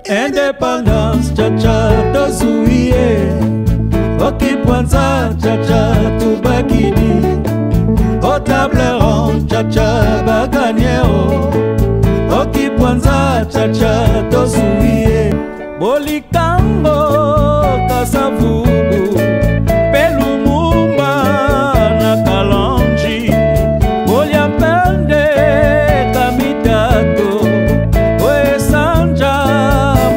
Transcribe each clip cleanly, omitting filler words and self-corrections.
Indépendance, tcha-tcha, tozuie. Okipwanza, tcha-tcha, tubakini. Au table ronde, tcha-tcha, baganyeo. Okipwanza, tcha-tcha, tozuie. Bolikango, kasavubu. Pelumumba, na kalonji. Boliampende, kamitato. Oesanja,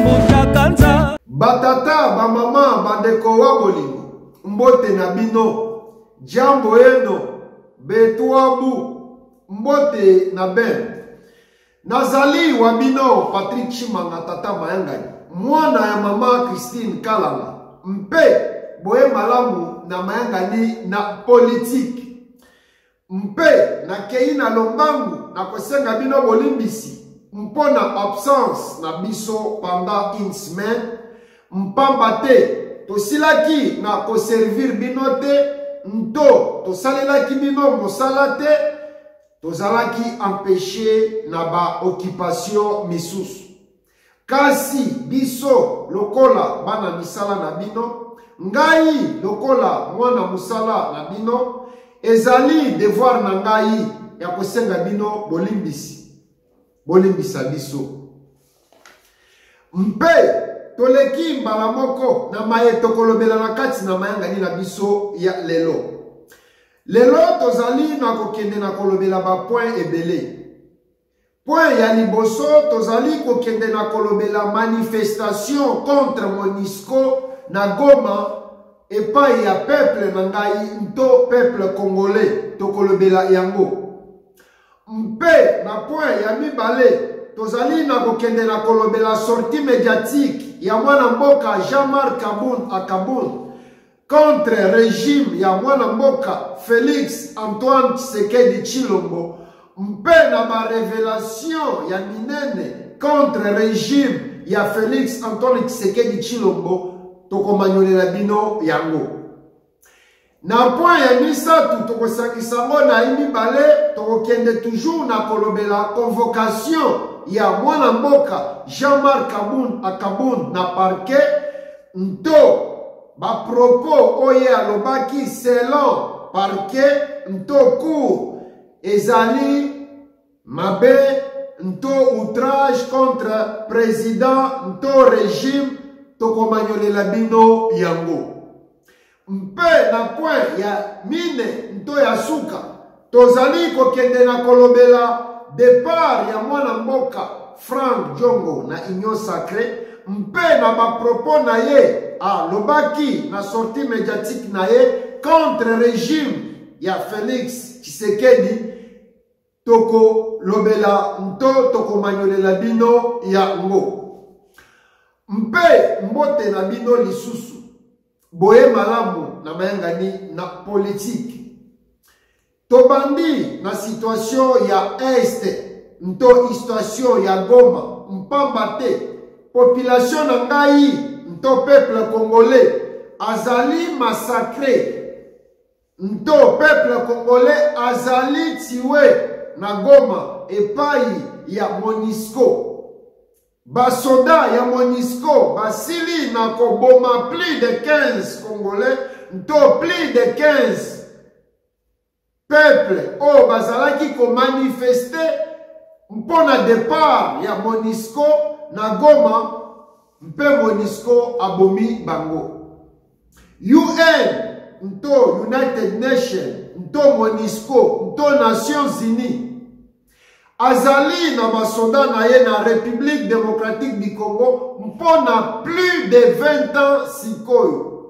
mutakanza. Batata, ba mama, bandeko wa bolingo. Mbote na bino. Jambo eno. Betuabu. Mbote na ben. Nazali wa bino Patrick Chimanga tata mayangani. Mwana ya mama Christine Kalala. Mpe boye malamu na mayangani na politique. Mpe na kei na lombangu na kosenga bino bolimbisi. Mpona absence na biso pendant une semaine. Mpamba te tosilaki na koservir bino te. Nto tosalelaki bino mosala te. Tozalaki empêché na ba occupation misusu. Kasi biso lokola bana misala na bino, ngai lokola mwana musala na bino, ezali devoir na ngai ya kosenga bino bolimbisi. Bolimbisa biso. Mpe toleki mbala moko na maye tokolobela na kati na mayangani na biso ya lelo. Lelo tozali na kokende na kolobela ba point ebele. Point ya liboso tozali kokende na kolobela manifestation contre Monisco na Goma epai ya peuple na ngai nto peuple congolais tokolobela yango. Mpe na point ya mibale tozali na kokende na kolobela sortie médiatique ya mwana mboka Jean-Marc Kabund Akabund contre régime ya mwana mboka Félix Antoine Tshisekedi Tshilombo. Mpe na ba révélation ya minene contre régime ya Félix Antoine Tshisekedi Tshilombo tokomanyolela bino yango. Na point ya misatu tokosangisa ngo na mibale tokokende toujours na kolobela convocation ya mwana mboka Jean-Marc Kabund Akabund na parquet nto ba propos oye alobaki selon parquet nto cour ezali mabe nto outrage contre président nto régime tokomanyolela bino yango. Mpe na point ya mine nto ya suka tozali kokende na kolobela départ ya mwana mboka Frank Djongo na Union Sacrée. Mpe na ba propos na ye alobaki na sortie médiatique na ye contre régime ya Félix Tshisekedi toko lobela nto toko manyolela bino ya ngo. Mpe mbote na bino lisusu boye malamu na mayangani na politique. Tobandi na situation ya este nto situation ya Goma mpamba te population na ngai nto peuple congolais azali massacré. Nto peuple congolais azali tiwe na Goma epai ya Monisco. Basoda ya Monisco basili na koboma plus de 15 congolais nto plus de 15 peuple o bazalaki ko manifester mpona départ ya Monisco na Goma. Mpe Monisco abomi bango. UN nto United Nations nto Monisco nto Nations Unies azali na basoda na ye na République démocratique du Congo mpona plus de 20 ans sikoyo.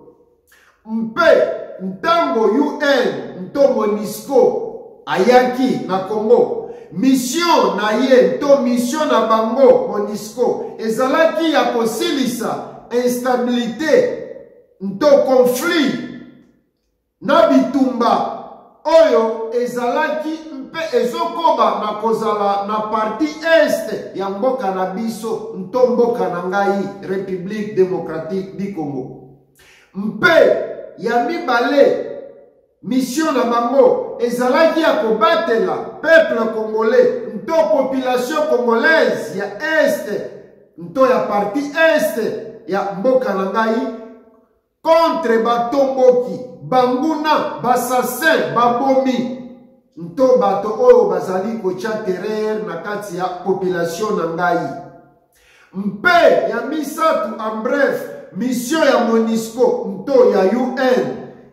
Mpe ntango UN nto Monisco ayaki na Congo, mission na ye nto mission na bango Monisco ezalaki ya kosilisa instabilité nto conflit na bitumba oyo ezalaki mpe ezokoba na kozala na parti este ya mboka na biso nto mboka na ngai République démocratique du Congo. Mpe ya mibale mission na bango ezalaki ya kobatela peuple congolais nto population congolaise ya este nto ya parti este ya mboka na ngai contre batomboki banguna basassin babomi nto bato oyo bazali kotia terreur na kati ya population na ngai mpe ya misatu en bref mission ya MONUSCO nto ya UN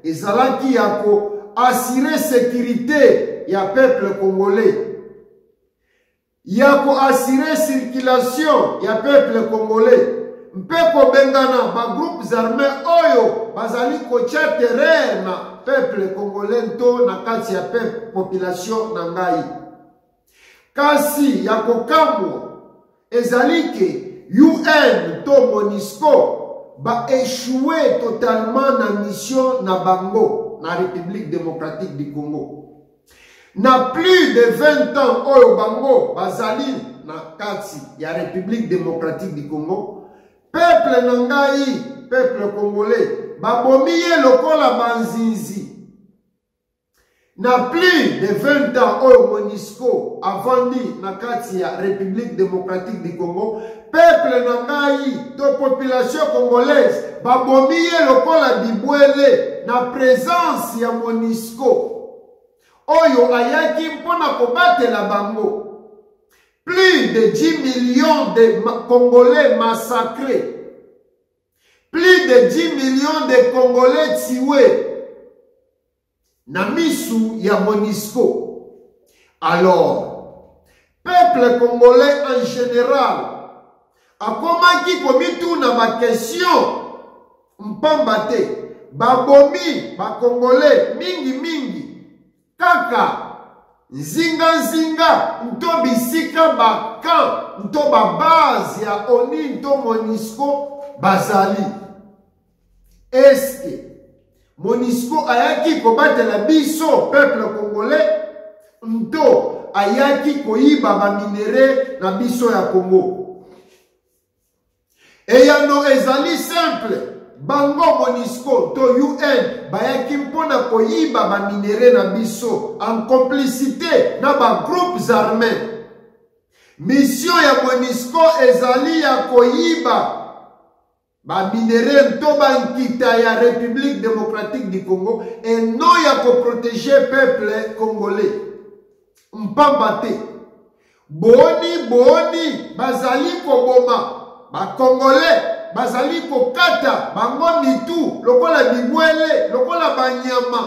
ezalaki ya ko assurer sécurité ya peuple congolais ya ko assurer circulation ya peuple congolais mpe kobengana ba groupes armés oyo bazali kotia terreur na peuple congolais nto na kati ya population na ngai kasi ya kokamwa ezali ke UN to MONUSCO ba échoué totalement na mission na bango na République démocratique du Congo. Na plus de 20 ans oyo bango bazali na kati ya République démocratique du Congo, peuple na ngai, peuple congolais, babomi ye lokola banzinzi. Na plus de 20 ans oyo MONUSCO avandi na kati ya République démocratique du Congo, peuple na ngai to population congolaise babomi ye lokola bibwele na présence ya MONUSCO oyo ayaki mpona kobatela bango. Plus de 10 millions de Congolais massacrés, plus de 10 millions de Congolais tués na misu ya MONUSCO. Alors, peuple congolais en général akomaki komituna ba question mpamba te babomi ba Congolais mingi kaka nzinga nto bisika baka nto ba base ya ONU nto MONUSCO bazali. Eske MONUSCO ayaki kobatela biso peuple congolais nto ayaki koyiba ba minere na biso ya Congo? Eyano ezali simple, bango MONUSCO to UN bayaki mpona koyiba ba minere na biso en complicité na ba groupes armés. Mission ya MONUSCO ezali ya koyiba ba minere to ba nkita ya République démocratique du Congo et non ya ko protéger peuple congolais. Mpamba te boni bazali koboma ba Congolais bazali kokata bango mitu lokola bibwele lokola banyama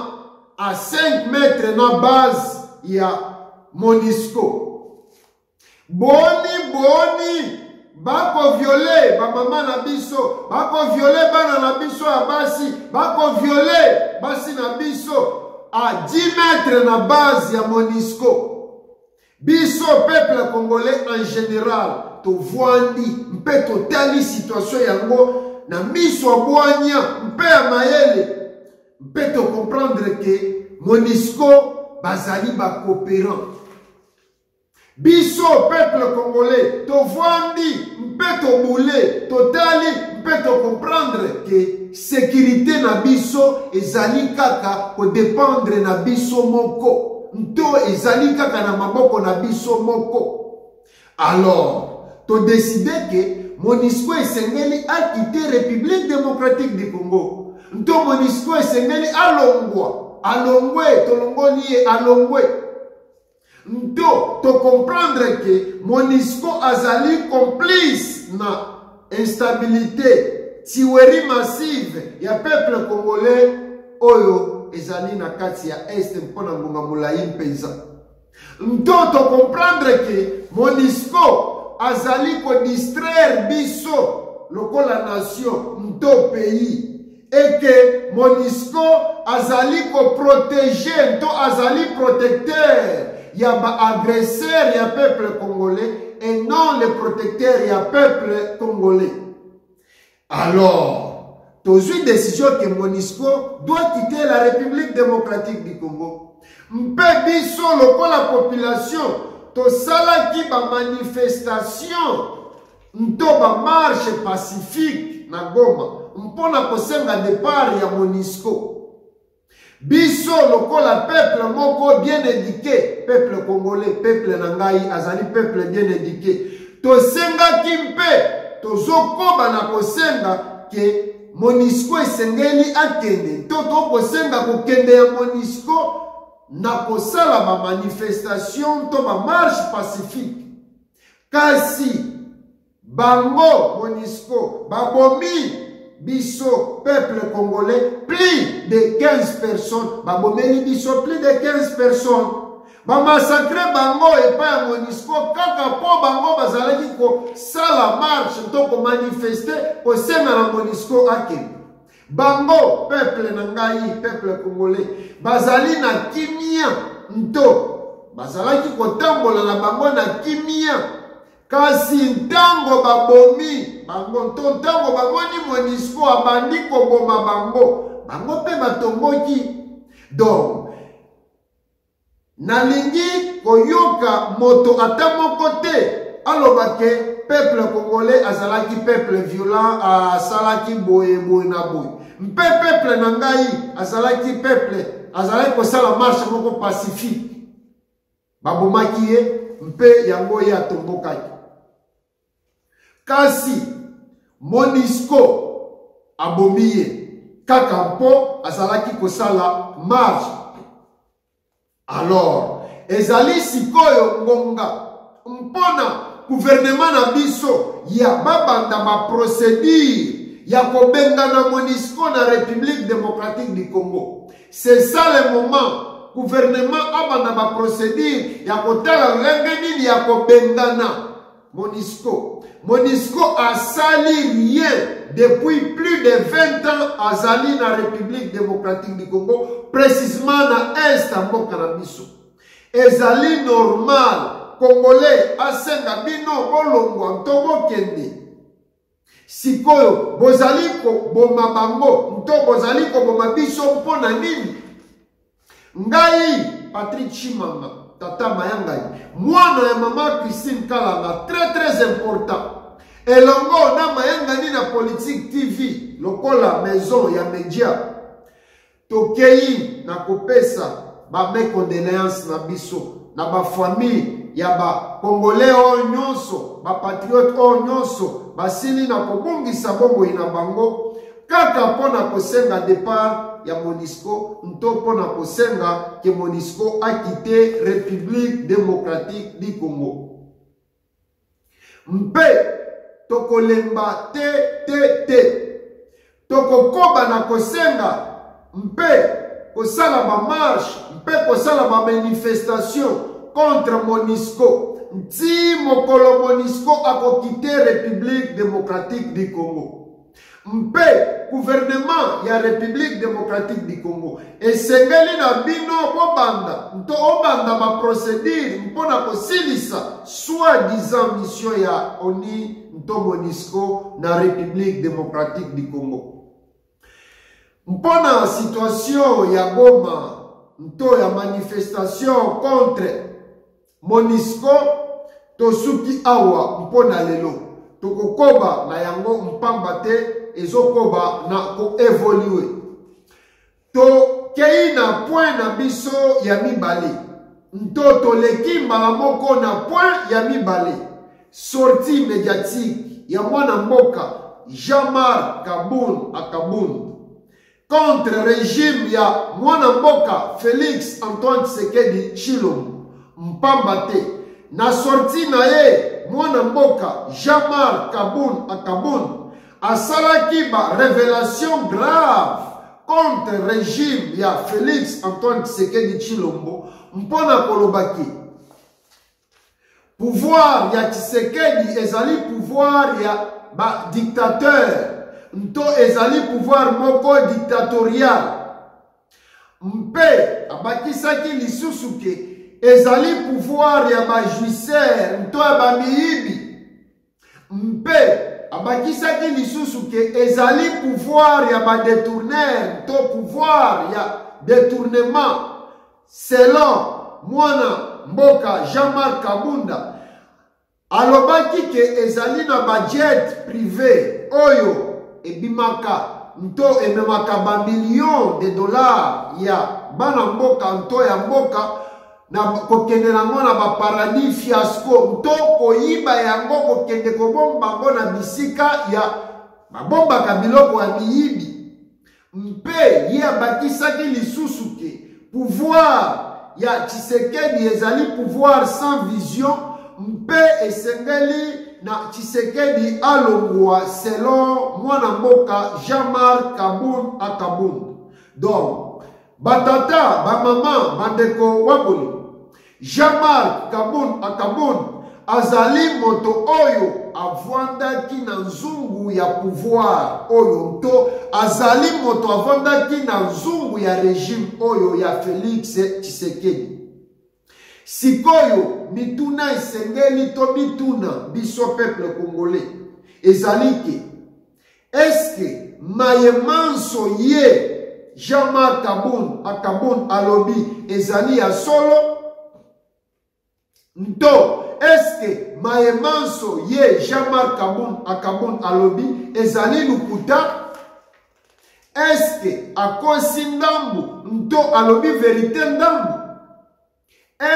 à 5 mètres na base ya MONUSCO. Boni bako viole ba mama na biso, bako viole bana na biso ya basi, bako viole basi na biso à 10 mètres na base ya MONUSCO. Biso peuple congolais en général to voandi mpe totali situation yango na miso abwanya mpe ya mayele mpe to comprendre que MONUSCO bazali ba coopérant. Biso peuple congolais to voandi mpe to boule totali mpe to comprendre que sécurité na biso ezali kaka ko dépendre na biso moko. Nto ezali kaka na maboko na biso moko. Alors to décider que MONUSCO esengeli a quitter République démocratique du Congo. Nto MONUSCO esengeli alongwe tolongoli alongwe. Nto to comprendre que MONUSCO azali complice na instabilité tiweri massive ya peuple congolais oyo ezali na kati ya este mpona ngonga molai mpenza. Nto to comprendre que MONUSCO azali ko distraire biso lokola nation nto pays et que MONUSCO azali ko protéger nto azali protecteur ya ba agresseur ya peuple congolais et non le protecteur ya peuple congolais. Alors tozui décision que MONUSCO doit quitter la République démocratique du Congo. Mpe biso lokola population to salaki ba manifestation nto ba marche pacifique na Goma mpona kosenga départ ya MONUSCO. Biso lokola peuple moko bien éduqué, peuple congolais, peuple nangai azali peuple bien éduqué, to senga kimpe tozokoba na kosenga ke MONUSCO esengeli akende to tokosenga kokende ya MONUSCO na kosala ba manifestation to ba marche pacifique. Kasi bango MONUSCO babomi biso peuple congolais plus de 15 personnes, babomeli biso plus de 15 personnes. Ba massacre bango epa ya MONUSCO kaka po bango bazalaki ko sala marche to ko manifester ko senga na MONUSCO akende. Bango peuple na ngai, peuple congolais bazali na kimia nto bazalaki ko tambola na bango na kimia. Kasi ntango babomi bango nto ntango bamoni MONUSCO abandi koboma bango pe batomboki. Donc nalingi koyoka moto ata moko te aloba ke peuple congolais azalaki peuple violent, asalaki boye na boye. Mpe peuple na ngai azalaki peuple azalaki kosala marche moko pacifique, babomaki ye mpe yango ye atombokaki. Kasi MONUSCO abomi ye kaka mpo azalaki kosala marche. Alors ezali sikoyo ngonga mpona gouvernement na biso ya babanda ba procédure ya kobengana MONUSCO na République démocratique du Congo. C'est ça le moment gouvernement abanda ba procédure ya kotala lenge nini ya kobengana MONUSCO. MONUSCO a sali rien depuis plus de 20 ans azali na République démocratique du Congo, précisément na Est mboka na biso. Ezali normal Congolais asenga bino bolongwa ntobo kende. Sikoyo bozali ko boma bango nto bozali ko boma biso mpona nini? Ngai Patrick Chimanga Tata Mayangai, mwana ya mama Christine Kalanga, très important. Elongo na Mayangani na Politique TV, lokola maison ya media. Tokei na kopesa ba me condoléances na biso, na ba famille ya ba Congolais o nyonso, ba patriote o nyonso, basili na kobungisa bombo ina bango, kaka pona kosenga départ ya MONUSCO, nto pona kosenga ke MONUSCO a quitté République démocratique du Congo. Mpe tokolemba te tokokoba na kosenga mpe kosala ba marche mpe kosala ba manifestation contre MONUSCO nti mokolo MONUSCO akokite République démocratique du Congo. Mpe gouvernement ya République démocratique du Congo esengeli na bino bobanda nto obanda ba procédure mpona kosilisa soi-disant mission ya ONU nto MONUSCO na République démocratique du Congo. Mpona situation ya Goma nto ya manifestation contre MONUSCO tosuki awa mpona lelo tokokoba na yango mpamba te ezokoba na ko évoluer. To kei na point na biso ya mibale. Nto toleki mbala moko na point ya mibale. Sortie médiatique ya mwana mboka Jean-Marc Kabund Akabund contre régime ya mwana mboka Félix Antoine Tshisekedi Tshilombo mpamba te. Na sortie na ye mwana mboka Jean-Marc Kabund Akabund asalaki ba révélation grave contre régime ya Félix Antoine Tshisekedi Tshilombo mpona kolobaki pouvoir ya Tshisekedi ezali pouvoir ya ba dictateur nto ezali pouvoir moko dictatorial mpe abakisaki lisusu ke ezali pouvoir ya ba juicer nto ya ba miyibi mpe abakisaki lisusu ke ezali pouvoir ya ba détourneur to pouvoir ya détournement selon mwana mboka Jean-Marc Kabunda alobaki ke ezali na ba jet privé oyo ebimaka nto ememaka ba millions de dollars ya bana mboka nto ya mboka na kokende nango na ba paradis fiasco to koyiba yango kokende kobomba ngo na bisika ya babombaka biloko ya miyibi mpe ye abakisaki lisusu ke pouvoir ya Tshisekedi ezali pouvoir sans vision mpe esengeli na Tshisekedi alongwa selon mwana mboka Jean-Marc Kabund. Donc batata bamama bandeko waboli Jean-Marc Kabund azali moto oyo avandaki na nzungu ya pouvoir oyo to azali moto avandaki na nzungu ya régime oyo ya Félix Tshisekedi. Sikoyo mituna esengeli to mituna biso peuple congolais ezali ke eske mayemanso ye Jean-Marc Kabund alobi ezali ya solo nto eske mayemanso ye Jean-Marc Kabund alobi ezali lukuta eske akosi ndambu nto alobi verite ndambu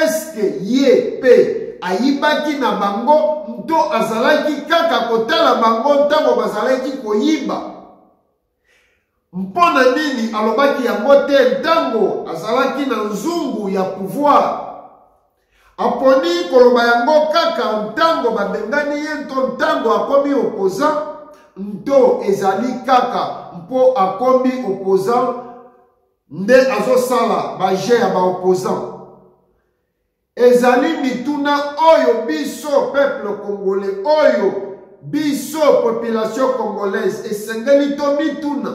eske ye pe ayibaki na bango nto azalaki kaka kotala bango ntango bazalaki koyiba mpona nini alobaki yango te ntango azalaki na nzungu ya pouvoir aponi koloba yango kaka ntango babengani ye nto ntango akomi opposant nto ezali kaka mpo akomi opposant nde azosala baje ya baopposant ezali mituna oyo biso peuple congolais oyo biso population congolaise esengeli to mituna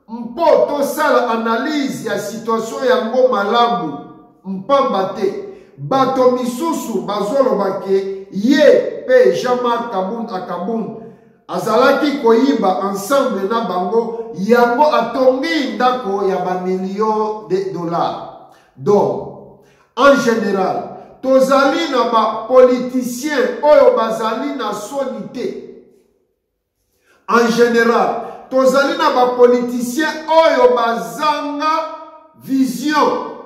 mpo tosala analyse ya situation yango malamu mpamba te bato misusu bazoloba ke ye pe Jean-Marc Kabund azalaki koyiba ensemble na bango yango atongi ndako ya bamillion de dollars. Donc en général tozali na ba politicien oyo bazali na soni te. En général tozali na ba politicien oyo bazanga vision.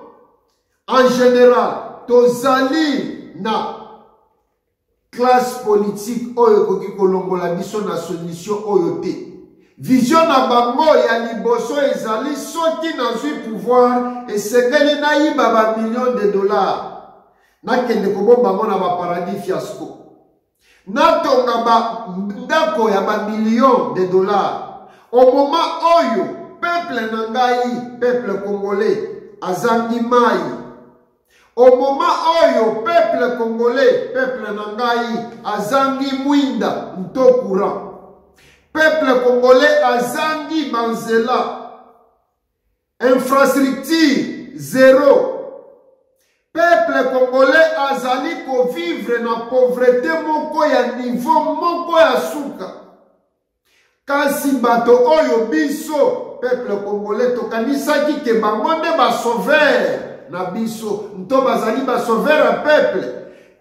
En général tozali na classe politique oyo koki kolongola biso na solution oyo te. Vision na bango ya liboso ezali soki nazwi pouvoir esengeli nayiba ba millions de dollars nakende kobomba ngo na ba paradis fiasco natonga ba ndako ya ba millions de dollars au moment oyo peuple na ngai peuple congolais azangi mai au moment oyo peuple congolais peuple na ngai azangi mwinda nto courant peuple congolais azangi banzela infrastructure zéro. Peuple congolais azali ko vivre na pauvreté moko ya niveau moko ya suka. Kasi bato oyo biso peuple congolais tokanisaki ke bango nde ba sauver na biso nto bazali ba sauver ya peuple.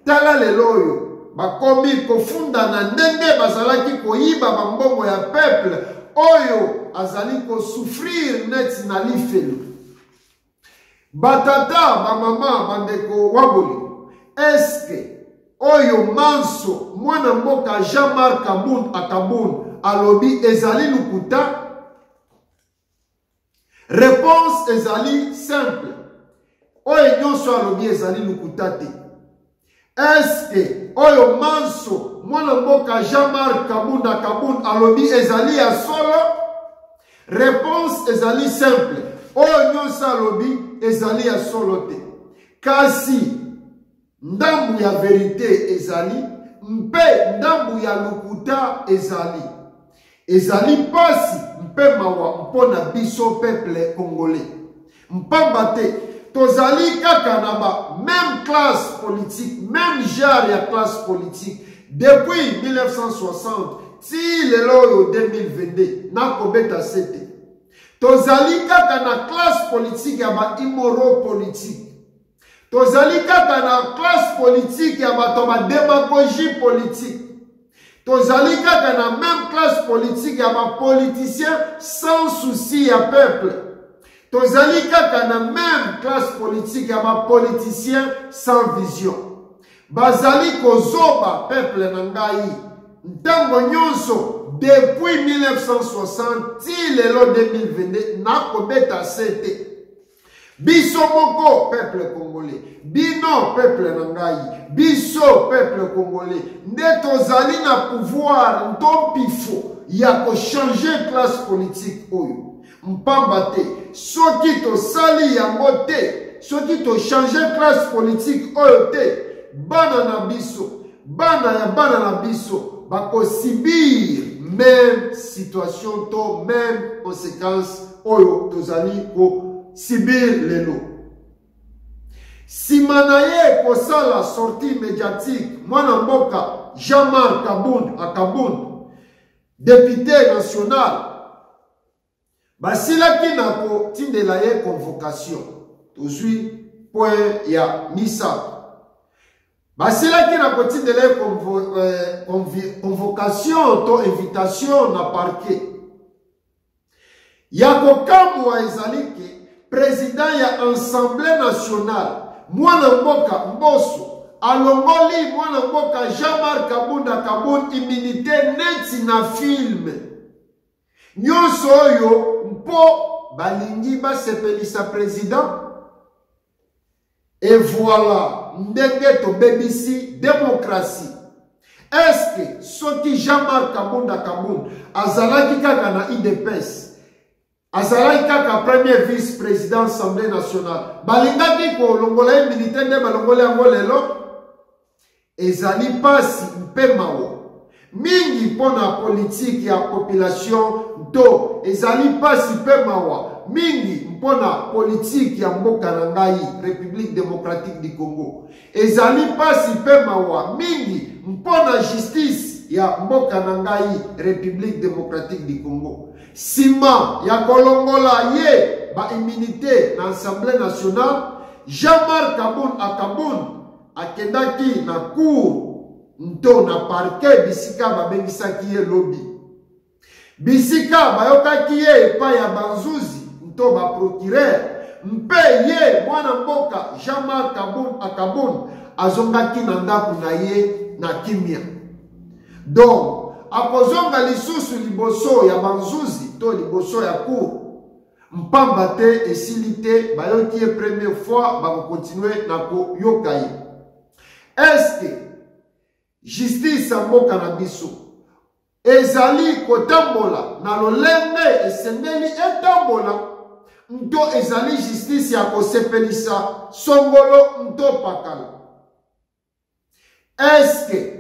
Tala lelo oyo bakomi kofunda na ndenge bazalaki koyiba bambongo ya peuple oyo azali ko souffrir net na lifelo. Batata bamama bandeko waboli eske oyo manso mwana mboka Jean-Marc Kabund alobi ezali lukuta? Réponse ezali simple. Oyo nyonso alobi ezali lukuta te. Eske oyo manso mwana mboka Jean-Marc Kabund alobi ezali ya solo? Réponse ezali simple. Oyo nyonso alobi ezali ya solo te. Kasi ndambu ya verite ezali mpe ndambu ya lukuta ezali. Ezali pasi mpe mawa mpona biso peuple congolais. Mpamba te tozali kaka na ba même classe politique, même genre ya classe politique depuis 1960 ti lelo oyo 2022 nakobeta sete. Tozali kaka na classe politique ya ba immoro politique. Tozali kaka na classe politique ya bato ba démagogie politique. Tozali kaka na même classe politique ya ba politiciens sans souci ya peuple. tozali kaka na même classe politique ya ba politicien sans vision. Bazali kozoba peuple na ngai ntango nyonso depuis 1960 ti lelo 2022 na kobeta sete. Biso moko peuple congolais, bino peuple na ngai, biso peuple congolais, nde tozali na pouvoir ntompifo ya ko changer classe politique oyo. Mpamba te, soki to sali yango te, soki to changer classe politique oyo te, bana na biso, bana ya bana na biso, bako subir même situation to, même conséquence oyo tozali ko subir lelo. Simanaye kosala sortie médiatique, mwana mboka Jean-Marc Kabund, député national, basilaki na ko tindela ye convocation. Tozui point ya misa. Basilaki na ko tindela ye convocation to invitation na parquet. Ya kokamwa ezaliki président ya Assemblée nationale, mwana mboka Mbosso, alongoli mwana mboka Jean-Marc Kabund immunité neti na film. Nyonso oyo mpo balingi basepelisa président. Et voilà, ndenge to bebisi démocratie. Est-ce que soki Jean-Marc Kabund azalaki kaka na IDPS, azalaki kaka premier vice-président Assemblée nationale, balingaki ko longola immunité nde balongola yango lelo, ezali pasi mpe mawa mingi mpona politique ya population to, ezali pasi mpe mawa mingi mpona politique ya mboka na ngai République démocratique du Congo, ezali pasi mpe mawa mingi mpona justice ya mboka na ngai République démocratique du Congo. Sima ya kolongola ye ba immunité na Assemblée nationale, Jean-Marc Kabund akendaki na cour nto na parquet bisika babengisaki ye lobby. Bisika bayokaki ye epai ya banzuzi nto ba procureur, mpe ye mwana mboka Jean-Marc Kabund azongaki na ndako na ye na kimia. Donc akozonga lisusu liboso ya banzuzi to liboso ya cour, mpamba te esili te, bayoki ye première fois, bako continue na ko yoka ye. Est-ce que justice ya mboka na biso ezali kotambola na lolenge esengeli etambola, nto ezali justice ya kosepelisa songolo nto pakala? Est-ce que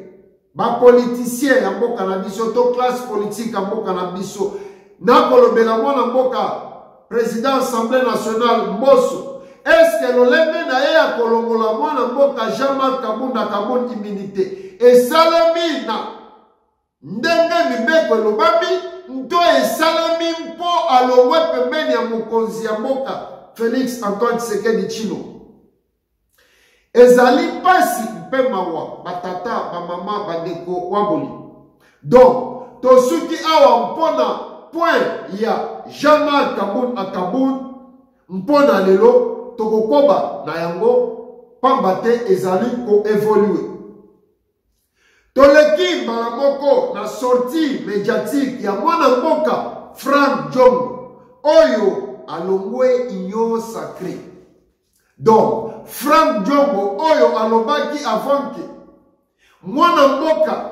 ba politicien ya mboka na biso to classe politique ya mboka na biso na kolobela mwana mboka président Assemblée nationale Mbosso, est-ce que lolenge na ye ya kolongola mwana mboka Jean-Marc Kabund immunité esalemi na ndenge mibeko elobami, nto esalemi mpo alongwe pembeni ya mokonzi ya mboka Félix Antoine Tshisekedi Tshilombo? Ezali pasi mpe mawa batata bamama bandeko waboli. Donc tosuki awa mpona point ya Jean-Marc Kabund mpona lelo tokokoba na yango, pamba te ezali ko évoluer. Toleki mbala moko na sortie médiatique ya mwana mboka Frank Diongo oyo alongwe union sacrée. Donc Frank Diongo oyo alobaki avant que mwana mboka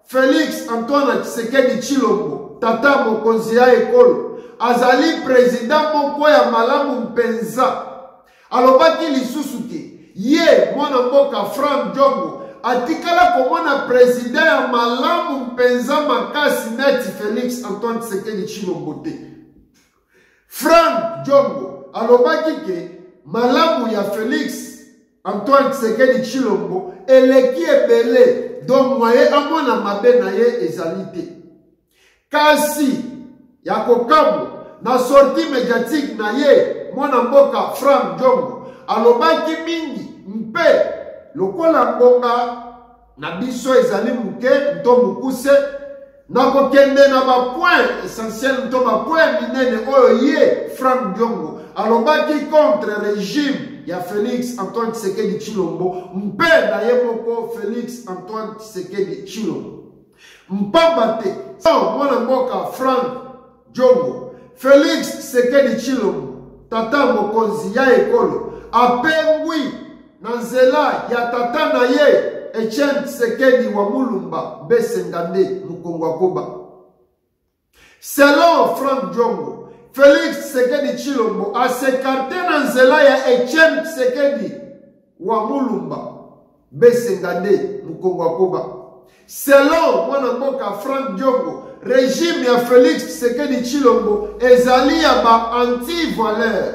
Félix Antoine Tshisekedi Tshilombo tata mokonzi ya ekolo azali président moko ya malamu mpenza, alobaki lisusu te ye mwana mboka Frank Diongo atikala komona président ya malamu mpenza makasi neti Félix Antoine Tshisekedi Tshilombo te. Frank Diongo alobaki ke malamu ya Félix Antoine Tshisekedi Tshilombo eleki ebele, donc moye amona mabe na ye ezali te. Kasi ya kokambo na sortie médiatique na ye mwana mboka Frank Diongo alobaki mingi mpe lokola ngonga na biso ezali muke nto mukuse nakokende na bapoint essentiel to bapoint minene oyo ye Frank Diongo alobaki contre régime ya Félix Antoine Tshisekedi Tshilombo mpe na ye moko Félix Antoine Tshisekedi Tshilombo mpamba te mwana mboka Frank Diongo Félix Tshisekedi Tshilombo tata mokonzi ya ekolo apengwi na nzela ya tata na ye Etienne Tshisekedi wa Mulumba Besengande Mukongo Koba. Selon Frank Diongo, Félix Tshisekedi Tshilombo a s'écarté na nzela ya Etienne Tshisekedi wa Mulumba Besengande Mukongo Koba. Selon mwana mboka Frank Diongo, régime ya Félix Tshisekedi Tshilombo ezali ya ba anti-valeur.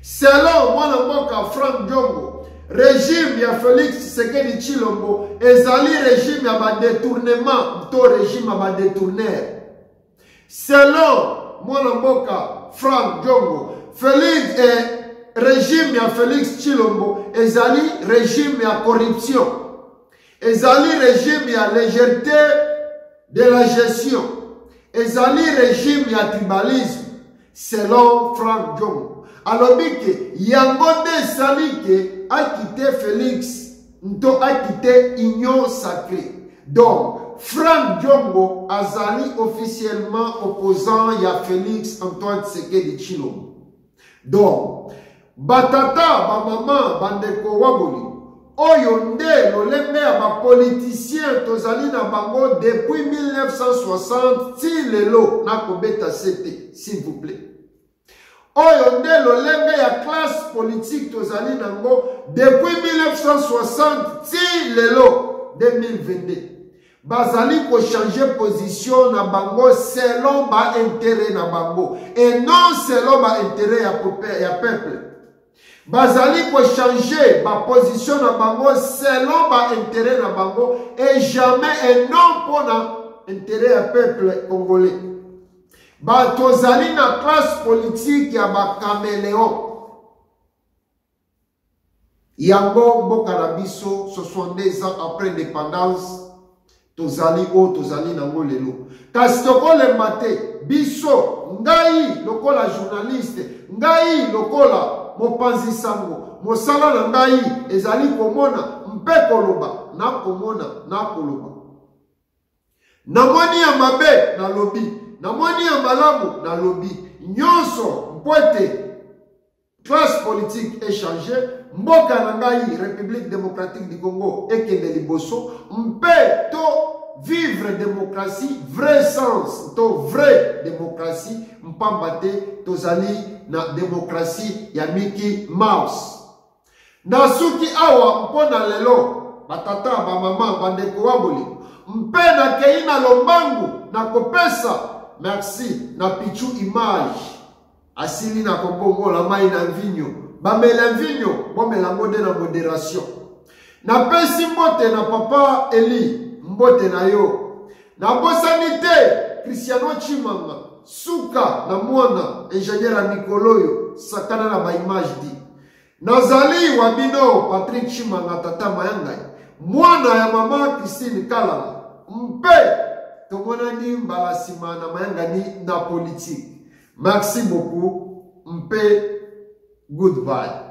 Selon mwana mboka Frank Diongo, régime ya Félix Tshisekedi Tshilombo ezali régime ya ba détournement to régime ya ba détourneur. Selon mwana mboka Frank Diongo, régime ya Félix Tshilombo ezali régime ya corruption. Ezali régime ya légèreté de la gestion. Ezali régime ya tribalisme. Selon Frank Diongo. Alors que yango nde salike a quitté Félix, nto a quitté Union Sacrée. Donc, Frank Diongo azali officiellement opposant ya Félix Antoine Tshisekedi Tshilombo. Donc, batata, ba maman, bandeko waboli, oyo nde lolenge ya ba politicien tozali na bango depuis 1960 ti lelo na kobeta sete, s'il vous plaît. Oyo nde lolenge ya classe politique tozali nango depuis 1960 ti lelo 2022. Bazali ko changer position na bango selon ba intérêt na bango et non selon ba intérêt ya peuple. Bazali ko changer ba position na bango selon ba intérêt na bango et jamais et non pour na intérêt ya peuple congolais. Ba tozali na classe politique ya ba caméléon. Yango mboka na biso 62 ans après l'indépendance tozali nango lelo. Kasi tokolemba te biso ngai lokola journaliste, ngai lokola mopanzi sango, mosala na ngai ezali komona mpe koloba na komona na koloba. Namoni ya mabe na lobi, namoni ya malamu na lobi, nyonso mpote classe politique échangé, mboka na ngai République démocratique du Congo ekende liboso, mpe to vivre démocratie vrai sens, to vraie démocratie, mpamba te tozali na démocratie ya Mickey Mouse. Na suki awa mpona lelo batata ba mama bandeko waboli mpe na kei na lombangu na kopesa merci na pichu image asili na kobongo la mai na vinyo bamela vinyo bomela ngode na modération na pesi mbote na papa Eli mbote na yo na bosanité Cristiano Chimanga suka na mwana ingénieur Nikoloyo sakana na ba image di nazali wabino Patrick Chimanga tata mayangai mwana ya mama Christine Kalala mpe tomona ni mbala sima na mayanga ni na politique. Merci beaucoup mpe goodbye.